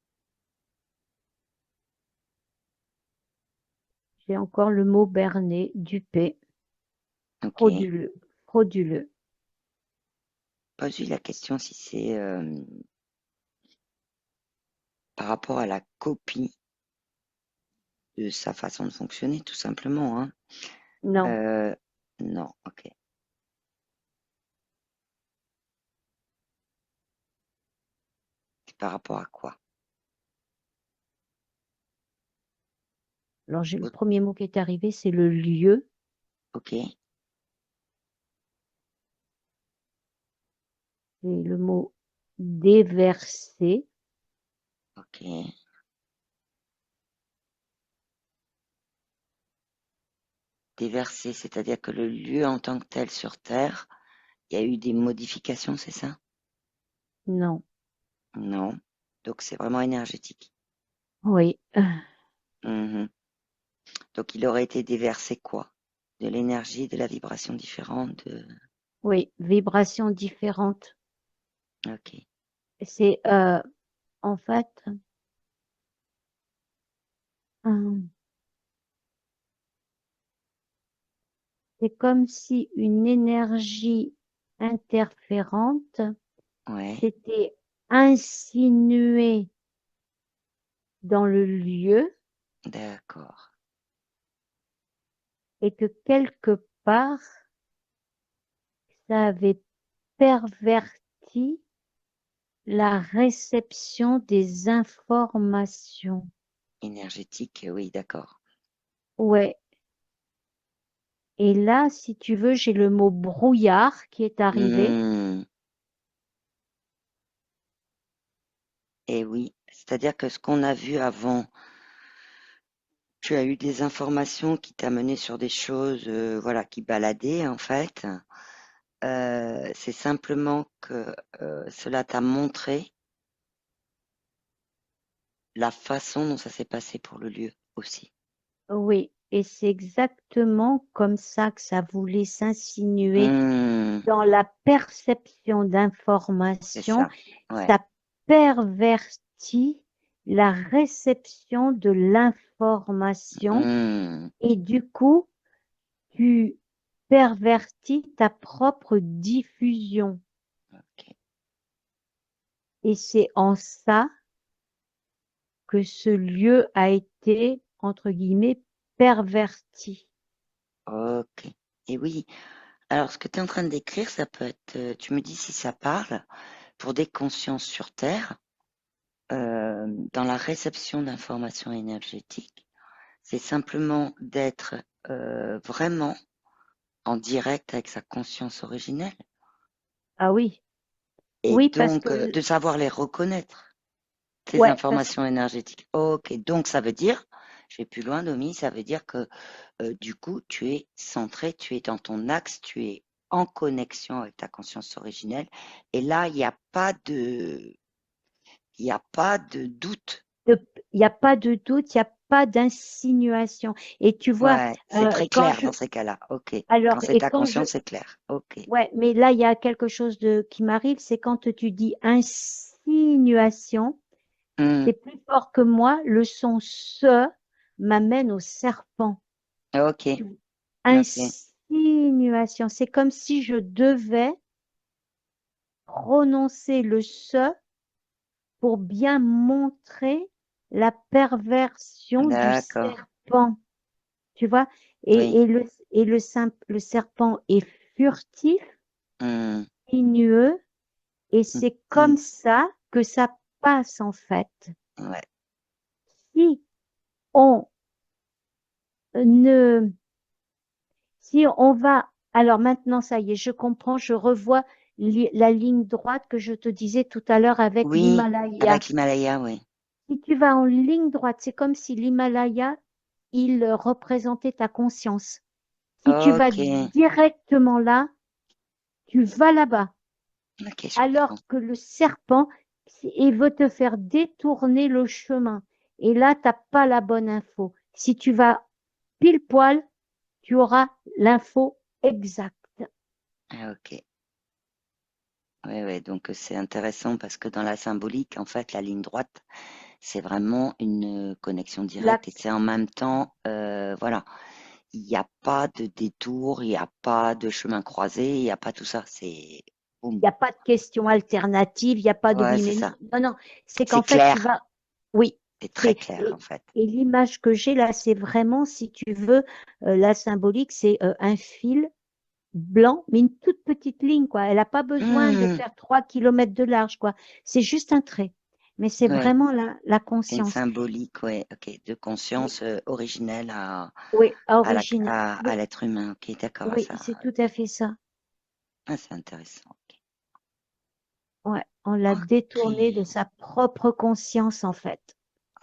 Speaker 2: J'ai encore le mot berner, duper,
Speaker 1: Ok.
Speaker 2: frauduleux, frauduleux.
Speaker 1: Pose-lui la question si c'est par rapport à la copie de sa façon de fonctionner, tout simplement. Hein.
Speaker 2: Non.
Speaker 1: Euh, non, ok. C'est par rapport à quoi?
Speaker 2: Alors, j'ai le premier mot qui est arrivé, c'est le lieu,
Speaker 1: Ok,
Speaker 2: et le mot déverser.
Speaker 1: ok. Déversé, c'est-à-dire que le lieu en tant que tel sur Terre, il y a eu des modifications, c'est ça?
Speaker 2: Non.
Speaker 1: Non. Donc c'est vraiment énergétique.
Speaker 2: Oui.
Speaker 1: Mhm. Donc il aurait été déversé quoi? De l'énergie, de la vibration différente.
Speaker 2: Oui, vibration différente.
Speaker 1: Ok.
Speaker 2: C'est en fait, euh, c'est comme si une énergie interférente
Speaker 1: Ouais,
Speaker 2: s'était insinuée dans le lieu
Speaker 1: d'accord.
Speaker 2: et que quelque part, ça avait perverti la réception des informations.
Speaker 1: Énergétique, oui, d'accord.
Speaker 2: Ouais. Et là, si tu veux, j'ai le mot brouillard qui est arrivé.
Speaker 1: Hmm, et oui, c'est-à-dire que ce qu'on a vu avant, tu as eu des informations qui t'amenaient sur des choses, voilà, qui baladaient en fait. C'est simplement que cela t'a montré la façon dont ça s'est passé pour le lieu aussi.
Speaker 2: Oui. Et c'est exactement comme ça que ça voulait s'insinuer
Speaker 1: Hmm,
Speaker 2: dans la perception
Speaker 1: c'est
Speaker 2: d'informations.
Speaker 1: ça. Ouais.
Speaker 2: Ça pervertit la réception de l'information
Speaker 1: Hmm,
Speaker 2: et du coup, tu pervertis ta propre diffusion.
Speaker 1: ok.
Speaker 2: Et c'est en ça que ce lieu a été, entre guillemets, perverti.
Speaker 1: Ok. Et oui. Alors, ce que tu es en train de décrire, ça peut être, tu me dis si ça parle, pour des consciences sur Terre, dans la réception d'informations énergétiques, c'est simplement d'être vraiment en direct avec sa conscience originelle
Speaker 2: Ah oui,
Speaker 1: et
Speaker 2: oui, parce
Speaker 1: donc
Speaker 2: que,
Speaker 1: de savoir les reconnaître, ces
Speaker 2: ouais, parce
Speaker 1: informations énergétiques. Ok, donc ça veut dire, je vais plus loin, Domi, ça veut dire que du coup, tu es centré, tu es dans ton axe, tu es en connexion avec ta conscience originelle. Et là, il y a pas de doute.
Speaker 2: il n'y a pas de doute, il n'y a pas d'insinuation. Et tu vois,
Speaker 1: Ouais, c'est très
Speaker 2: quand
Speaker 1: clair
Speaker 2: je,
Speaker 1: dans ces cas-là. Ok.
Speaker 2: alors,
Speaker 1: Quand c'est
Speaker 2: et
Speaker 1: ta
Speaker 2: quand je,
Speaker 1: conscience, c'est clair. Ok.
Speaker 2: ouais, mais là, il y a quelque chose qui m'arrive, c'est quand tu dis insinuation,
Speaker 1: Hmm,
Speaker 2: c'est plus fort que moi, le son se m'amène au serpent.
Speaker 1: ok.
Speaker 2: Tu vois,
Speaker 1: Ok.
Speaker 2: insinuation, c'est comme si je devais prononcer le se pour bien montrer la perversion du
Speaker 1: D'accord.
Speaker 2: serpent, tu vois.
Speaker 1: Oui.
Speaker 2: Le serpent est furtif,
Speaker 1: Hmm,
Speaker 2: sinueux, et
Speaker 1: hmm,
Speaker 2: c'est
Speaker 1: hmm.
Speaker 2: comme ça que ça passe en fait.
Speaker 1: Ouais.
Speaker 2: Si on ne, si on va, alors maintenant ça y est, je comprends, je revois la ligne droite que je te disais tout à l'heure avec
Speaker 1: Oui,
Speaker 2: l'Himalaya.
Speaker 1: avec l'Himalaya, oui.
Speaker 2: Si tu vas en ligne droite, c'est comme si l'Himalaya, il représentait ta conscience. Si tu vas
Speaker 1: Ok.
Speaker 2: directement là, tu vas là-bas.
Speaker 1: Ok, je comprends.
Speaker 2: Alors que le serpent, il veut te faire détourner le chemin. Et là, tu n'as pas la bonne info. Si tu vas pile poil, tu auras l'info exacte.
Speaker 1: Ah, ok. Ouais, ouais. Donc c'est intéressant parce que dans la symbolique, en fait, la ligne droite, c'est vraiment une connexion
Speaker 2: Là,
Speaker 1: directe et c'est en même temps, voilà, il n'y a pas de détour, il n'y a pas de chemin croisé, il n'y a pas tout ça. C'est boum.
Speaker 2: il n'y a pas de question alternative, il n'y a pas de
Speaker 1: Ouais,
Speaker 2: oui,
Speaker 1: c'est
Speaker 2: mais non.
Speaker 1: ça.
Speaker 2: Non, non, c'est
Speaker 1: C'est
Speaker 2: qu'en fait, tu
Speaker 1: clair.
Speaker 2: vas. Oui,
Speaker 1: C'est très
Speaker 2: c'est.
Speaker 1: clair, en fait.
Speaker 2: Et l'image que j'ai là, c'est vraiment, si tu veux, la symbolique, c'est un fil blanc, mais une toute petite ligne, quoi. Elle n'a pas besoin de
Speaker 1: Mmh,
Speaker 2: faire 3 kilomètres de large, quoi. C'est juste un trait. Mais c'est
Speaker 1: ouais.
Speaker 2: vraiment la
Speaker 1: C'est une
Speaker 2: conscience.
Speaker 1: symbolique, ouais, ok, de
Speaker 2: Oui,
Speaker 1: conscience originelle
Speaker 2: oui,
Speaker 1: à
Speaker 2: original.
Speaker 1: à
Speaker 2: Oui,
Speaker 1: l'être humain. Ok, d'accord,
Speaker 2: oui, c'est tout à fait ça.
Speaker 1: c'est intéressant.
Speaker 2: Ouais, on l'a
Speaker 1: Ok,
Speaker 2: détourné de sa propre conscience, en fait.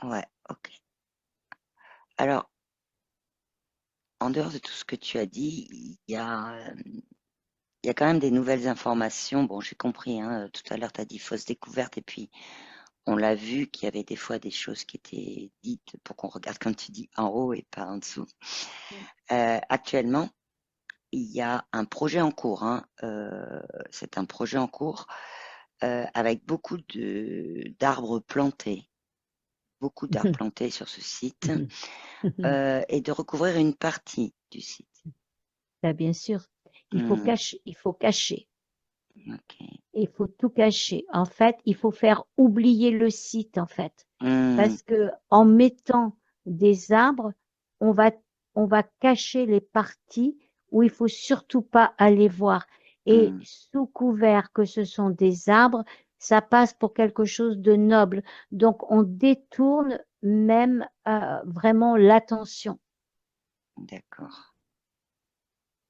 Speaker 1: ouais, ok. Alors, en dehors de tout ce que tu as dit, il y a quand même des nouvelles informations. Bon, j'ai compris, hein, tout à l'heure, tu as dit fausse découverte, et puis on l'a vu qu'il y avait des fois des choses qui étaient dites pour qu'on regarde, comme tu dis, en haut et pas en dessous. Actuellement, il y a un projet en cours, hein, c'est un projet en cours avec beaucoup d'arbres plantés, beaucoup d'arbres plantés sur ce site, et de recouvrir une partie du site.
Speaker 2: bien sûr,
Speaker 1: Hmm,
Speaker 2: il faut cacher.
Speaker 1: ok.
Speaker 2: Il faut tout cacher. En fait, il faut faire oublier le site, en fait.
Speaker 1: Hmm,
Speaker 2: Parce que en mettant des arbres, on va, on va cacher les parties où il faut surtout pas aller voir. Et
Speaker 1: hmm,
Speaker 2: sous couvert que ce sont des arbres, ça passe pour quelque chose de noble. Donc, on détourne même vraiment l'attention.
Speaker 1: d'accord.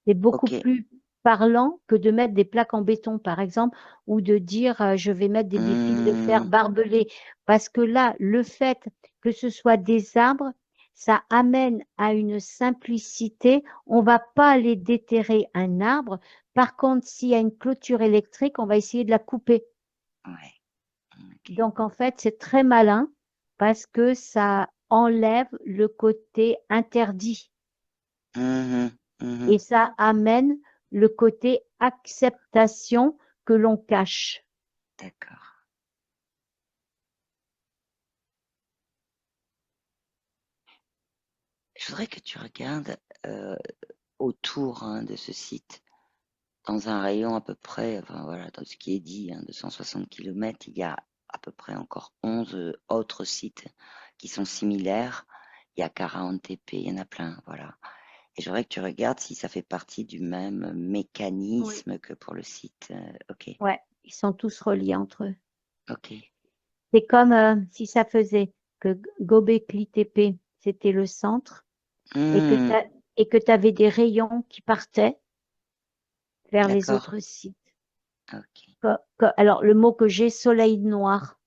Speaker 2: C'est beaucoup
Speaker 1: Ok.
Speaker 2: plus parlant que de mettre des plaques en béton, par exemple, ou de dire je vais mettre des fils de fer
Speaker 1: Hmm,
Speaker 2: barbelés. Parce que là, le fait que ce soit des arbres, ça amène à une simplicité. On va pas aller déterrer un arbre. Par contre, s'il y a une clôture électrique, on va essayer de la couper.
Speaker 1: ouais. Ok.
Speaker 2: Donc, en fait, c'est très malin parce que ça enlève le côté interdit.
Speaker 1: Mhm, mhm,
Speaker 2: Et ça amène le côté acceptation que l'on cache.
Speaker 1: d'accord. Je voudrais que tu regardes euh, autour de ce site, dans un rayon à peu près, enfin voilà, dans ce qui est dit, de 160 km, il y a à peu près encore 11 autres sites qui sont similaires. Il y a Karahantepe, il y en a plein, voilà. Et je voudrais que tu regardes si ça fait partie du même
Speaker 2: Oui.
Speaker 1: mécanisme que pour le site. Ok,
Speaker 2: Ouais, ils sont tous reliés entre eux.
Speaker 1: ok.
Speaker 2: C'est comme si ça faisait que Göbekli Tepe, c'était le centre,
Speaker 1: Hmm,
Speaker 2: et que tu avais des rayons qui partaient vers les
Speaker 1: d'accord,
Speaker 2: autres sites.
Speaker 1: ok,
Speaker 2: Alors, le mot que j'ai, soleil noir.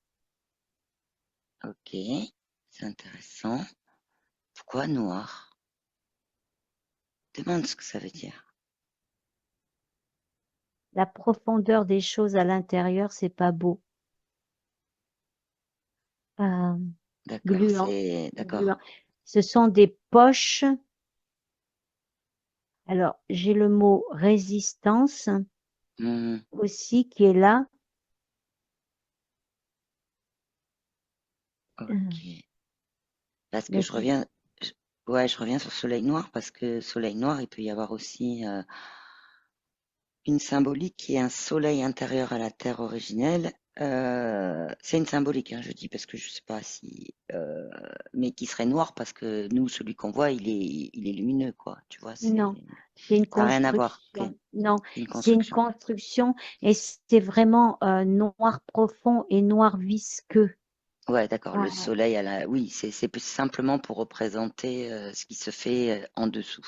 Speaker 1: ok. C'est intéressant. Pourquoi noir? Demande ce que ça veut dire.
Speaker 2: La profondeur des choses à l'intérieur, c'est pas beau. Euh,
Speaker 1: D'accord,
Speaker 2: gluant,
Speaker 1: c'est
Speaker 2: gluant.
Speaker 1: d'accord.
Speaker 2: Ce sont des poches. Alors, j'ai le mot résistance
Speaker 1: Hmm,
Speaker 2: aussi qui est là. Euh,
Speaker 1: ok. Parce que
Speaker 2: Mais
Speaker 1: je reviens, je- ouais, je reviens sur Soleil Noir parce que Soleil Noir, il peut y avoir aussi une symbolique qui est un soleil intérieur à la Terre originelle. C'est une symbolique, je dis, parce que je sais pas si, mais qui serait noir parce que nous, celui qu'on voit, il est lumineux, quoi. Tu vois,
Speaker 2: non, c'est une
Speaker 1: ça n'a rien à voir. Ok,
Speaker 2: construction. Non,
Speaker 1: c'est une
Speaker 2: c'est une
Speaker 1: construction.
Speaker 2: construction et c'est vraiment noir profond et noir visqueux.
Speaker 1: Ouais, d'accord. Le
Speaker 2: Ah,
Speaker 1: soleil oui, c'est simplement pour représenter ce qui se fait en dessous.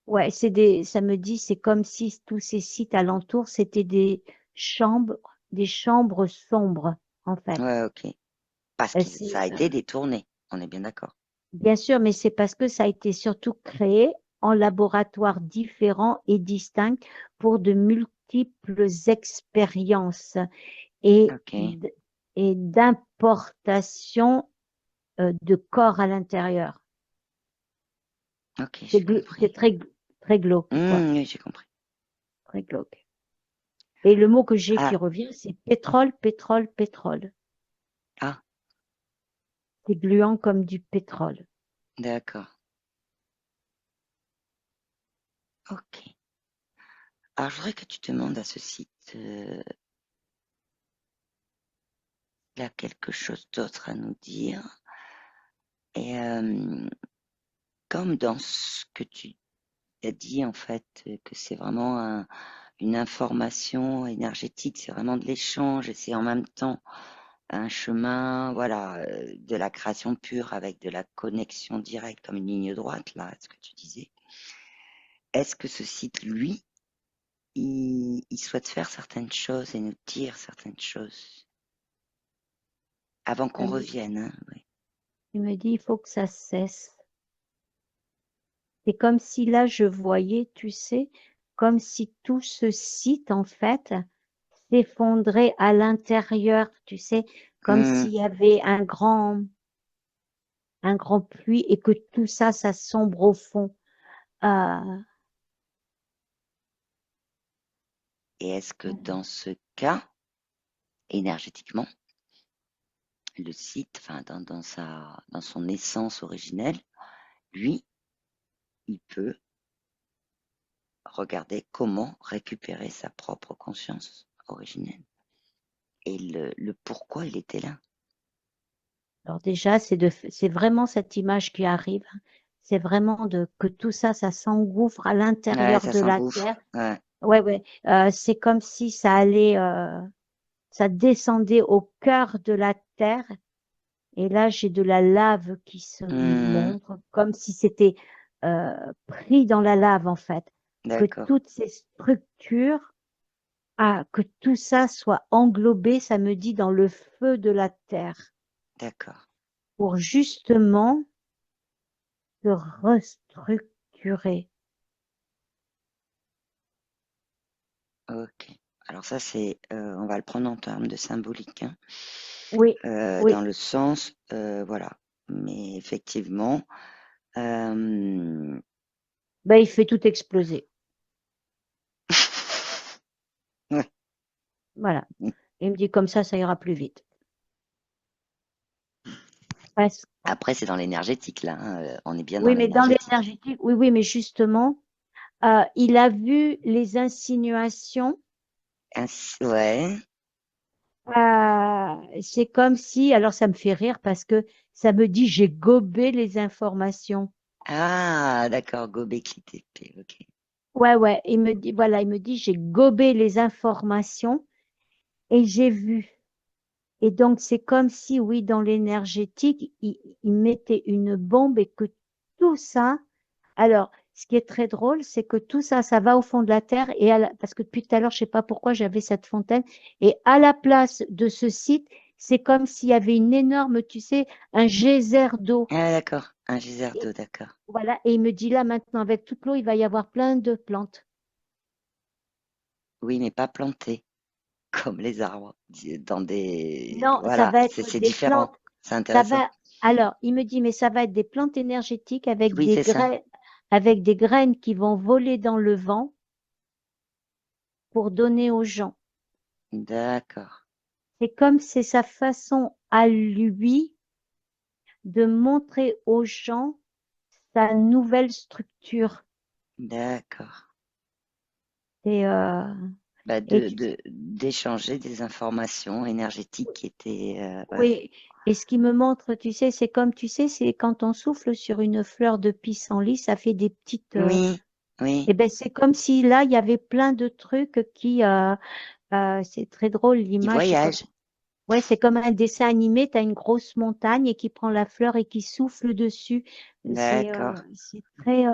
Speaker 2: ouais, ça me dit, c'est comme si tous ces sites alentours, c'était chambres, des chambres sombres, en fait.
Speaker 1: Ouais, ok. Parce
Speaker 2: Euh,
Speaker 1: que
Speaker 2: c'est,
Speaker 1: ça a
Speaker 2: euh,
Speaker 1: été détourné. On est bien d'accord.
Speaker 2: Bien sûr, mais c'est parce que ça a été surtout créé en laboratoires différents et distincts pour de multiples expériences et,
Speaker 1: Ok.
Speaker 2: et d'importation de corps à l'intérieur.
Speaker 1: Ok, j'ai
Speaker 2: C'est
Speaker 1: compris.
Speaker 2: très glauque, quoi.
Speaker 1: Oui, j'ai compris.
Speaker 2: Très glauque. Et le mot que j'ai qui
Speaker 1: Ah,
Speaker 2: revient, c'est pétrole, pétrole, pétrole.
Speaker 1: ah,
Speaker 2: C'est gluant comme du pétrole.
Speaker 1: d'accord. Ok. Alors, je voudrais que tu demandes à ce site, il a quelque chose d'autre à nous dire. Et comme dans ce que tu as dit, en fait, que c'est vraiment une information énergétique, c'est vraiment de l'échange et c'est en même temps un chemin, voilà, de la création pure avec de la connexion directe comme une ligne droite, là, ce que tu disais. Est-ce que ce site, lui, il souhaite faire certaines choses et nous dire certaines choses avant qu'on
Speaker 2: Il me,
Speaker 1: revienne, hein, ouais.
Speaker 2: il me dit, il faut que ça cesse. C'est comme si là, je voyais, tu sais, comme si tout ce site, en fait, s'effondrait à l'intérieur, tu sais, comme
Speaker 1: Hum,
Speaker 2: s'il y avait un grand pluie et que tout ça, ça sombre au fond. Euh,
Speaker 1: Et est-ce que dans ce cas, énergétiquement, le site, enfin, dans son essence originelle, lui, il peut regarder comment récupérer sa propre conscience originelle et le pourquoi il était là.
Speaker 2: Alors déjà, c'est vraiment cette image qui arrive. C'est vraiment que tout ça, ça s'engouffre à
Speaker 1: Ouais,
Speaker 2: l'intérieur
Speaker 1: ça
Speaker 2: de la
Speaker 1: s'engouffre.
Speaker 2: terre.
Speaker 1: Ouais,
Speaker 2: Ouais, ouais. C'est comme si ça descendait au cœur de la terre. Et là, j'ai de la lave qui se
Speaker 1: mmh,
Speaker 2: montre, comme si c'était euh, pris dans la lave, en fait. Que
Speaker 1: d'accord,
Speaker 2: toutes ces structures, que tout ça soit englobé, ça me dit, dans le feu de la terre,
Speaker 1: d'accord.
Speaker 2: pour justement se restructurer.
Speaker 1: OK. Alors ça, on va le prendre en termes de symbolique, hein,
Speaker 2: Oui,
Speaker 1: dans
Speaker 2: oui.
Speaker 1: le sens, voilà. Mais effectivement, hem,
Speaker 2: Ben, il fait tout exploser.
Speaker 1: ouais.
Speaker 2: Voilà. Il me dit comme ça ira plus vite. Parce-
Speaker 1: Après, c'est dans l'énergétique là, hein, on est bien dans
Speaker 2: Oui, mais dans
Speaker 1: l'énergétique.
Speaker 2: l'énergétique, oui, oui, mais justement, il a vu les insinuations.
Speaker 1: Ouais.
Speaker 2: C'est comme si, alors ça me fait rire parce que ça me dit j'ai gobé les informations.
Speaker 1: Ah, d'accord, Gobekli Tepe, OK.
Speaker 2: Ouais, ouais, il me dit, voilà, il me dit j'ai gobé les informations et j'ai vu. Et donc c'est comme si, oui, dans l'énergétique, il mettait une bombe et que tout ça, alors, ce qui est très drôle, c'est que tout ça, ça va au fond de la terre et parce que depuis tout à l'heure, je sais pas pourquoi j'avais cette fontaine et à la place de ce site, c'est comme s'il y avait une énorme, tu sais, un geyser d'eau.
Speaker 1: Ah d'accord, un geyser
Speaker 2: Et
Speaker 1: d'eau, d'accord.
Speaker 2: voilà, et il me dit là maintenant, avec toute l'eau, il va y avoir plein de plantes.
Speaker 1: Oui, mais pas planté, comme les arbres, dans des
Speaker 2: Non, ça
Speaker 1: voilà,
Speaker 2: va
Speaker 1: c'est
Speaker 2: être
Speaker 1: c'est
Speaker 2: des
Speaker 1: différent,
Speaker 2: plantes.
Speaker 1: c'est
Speaker 2: Ça
Speaker 1: intéressant.
Speaker 2: va. Alors, il me dit, mais ça va être des plantes énergétiques
Speaker 1: Oui, c'est ça.
Speaker 2: avec des graines qui vont voler dans le vent pour donner aux gens.
Speaker 1: D'accord,
Speaker 2: C'est comme c'est sa façon à lui de montrer aux gens sa nouvelle structure.
Speaker 1: d'accord.
Speaker 2: Et,
Speaker 1: Bah,
Speaker 2: et
Speaker 1: d'échanger des informations énergétiques qui étaient, ouais.
Speaker 2: oui, et ce qui me montre, tu sais, c'est comme, tu sais, c'est quand on souffle sur une fleur de pissenlit, ça fait des petites,
Speaker 1: Oui, oui,
Speaker 2: et ben c'est comme si là, il y avait plein de trucs c'est très drôle,
Speaker 1: qui
Speaker 2: l'image, je sais pas.
Speaker 1: voyagent.
Speaker 2: Ouais, c'est comme un dessin animé, tu as une grosse montagne et qui prend la fleur et qui souffle dessus.
Speaker 1: D'accord.
Speaker 2: C'est très,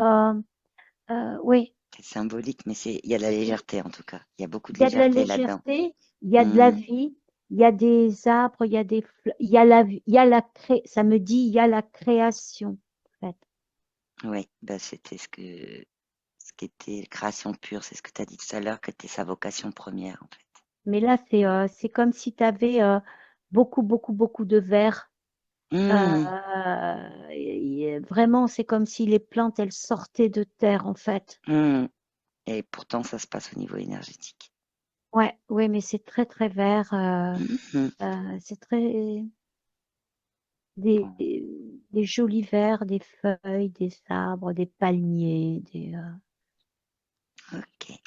Speaker 2: oui.
Speaker 1: C'est symbolique, mais il y a de la légèreté en tout cas. Il y a beaucoup de
Speaker 2: Il y a de la
Speaker 1: légèreté là-dedans.
Speaker 2: légèreté, il y a de la
Speaker 1: Mmh.
Speaker 2: vie, il y a des arbres, il y a des fleurs, il y a la vie, il y a ça me dit, il y a la création, en fait.
Speaker 1: Oui, bah, c'était ce qui était création pure, c'est ce que tu as dit tout à l'heure, que c'était sa vocation première en fait.
Speaker 2: Mais là, c'est comme si tu avais beaucoup, beaucoup, beaucoup de verre.
Speaker 1: Mmh.
Speaker 2: Vraiment, c'est comme si les plantes, elles sortaient de terre, en fait.
Speaker 1: Mmh. Et pourtant ça se passe au niveau énergétique.
Speaker 2: Ouais, ouais, mais c'est très, très vert.
Speaker 1: Mmh.
Speaker 2: C'est très
Speaker 1: Bon,
Speaker 2: des jolis vers, des feuilles, des arbres, des palmiers,
Speaker 1: OK.